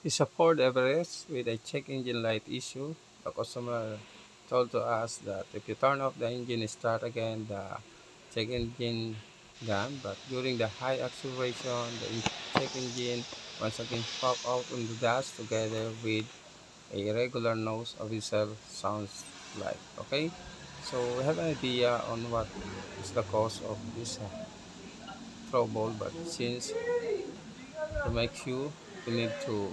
It's a Ford Everest with a check engine light issue. The customer told to us that if you turn off the engine and start again, the check engine gone. But during the high acceleration, the check engine once again pop out in the dust together with a regular nose of whistle sounds like. Okay, so we have an idea on what is the cause of this trouble, but since to make sure we need to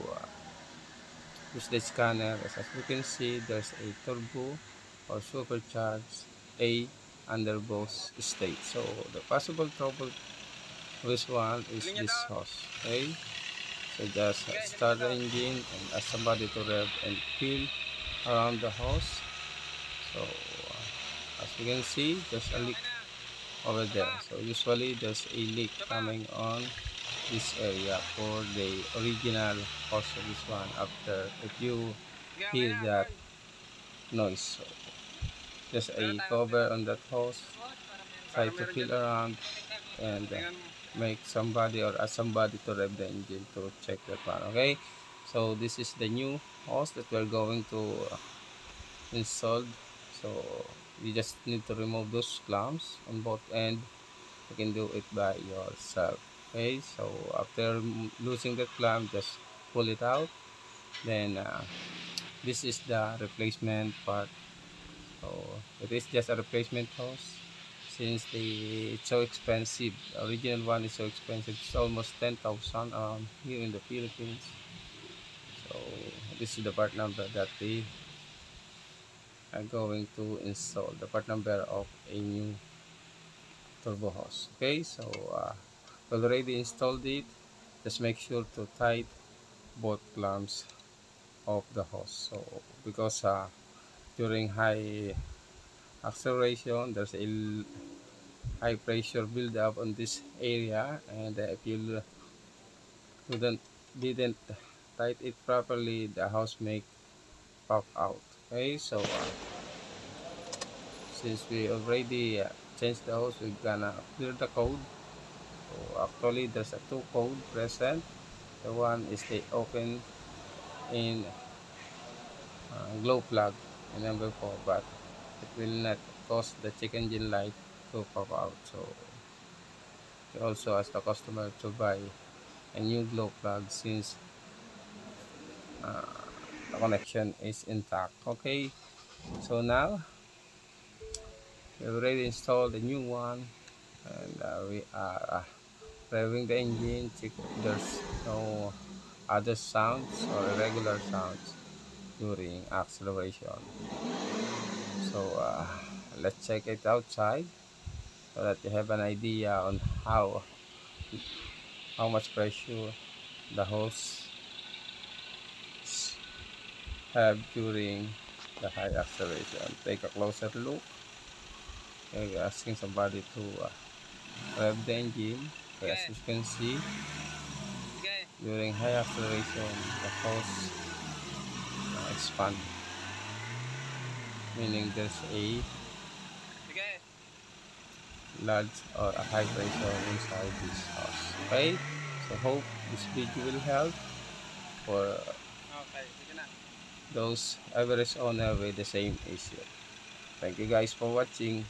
use the scanner. As we can see, there's a turbo or supercharged A underboost state. So the possible trouble with this one is this hose. Okay, so just start the engine and ask somebody to rev and feel around the hose. So as you can see, there's a leak over there. So usually there's a leak coming on this area for the original hose of this one. After if you hear that noise, so just a cover on that hose, try to feel around and make somebody or ask somebody to rev the engine to check that one. Okay, so this is the new hose that we're going to install. So you just need to remove those clamps on both ends. You can do it by yourself. Okay, so after losing that clamp, just pull it out. Then this is the replacement part. So it is just a replacement hose since it's so expensive. The original one is so expensive. It's almost 10,000 here in the Philippines. So this is the part number that we are going to install. The part number of a new turbo hose. Okay, so we already installed it. Just make sure to tight both clamps of the hose. So because during high acceleration, there's a high pressure build up on this area, and if you didn't tight it properly, the hose may pop out. Okay, so since we already changed the hose, we're gonna clear the code. So actually there's a two code present. The one is the open in glow plug and number 4, but it will not cause the check engine light to pop out. So we also ask the customer to buy a new glow plug since uh, the connection is intact. Okay, so now we already installed the new one, and we are revving the engine. Check if there's no other sounds or irregular sounds during acceleration. So let's check it outside so that you have an idea on how much pressure the hose have during the high acceleration. Take a closer look. Okay, we're asking somebody to rev the engine. Okay, as you can see, during high acceleration, the hose expand, meaning there's a large or a high pressure inside this hose. Okay, so hope this video will help for those Everest owner with the same issue. Thank you guys for watching.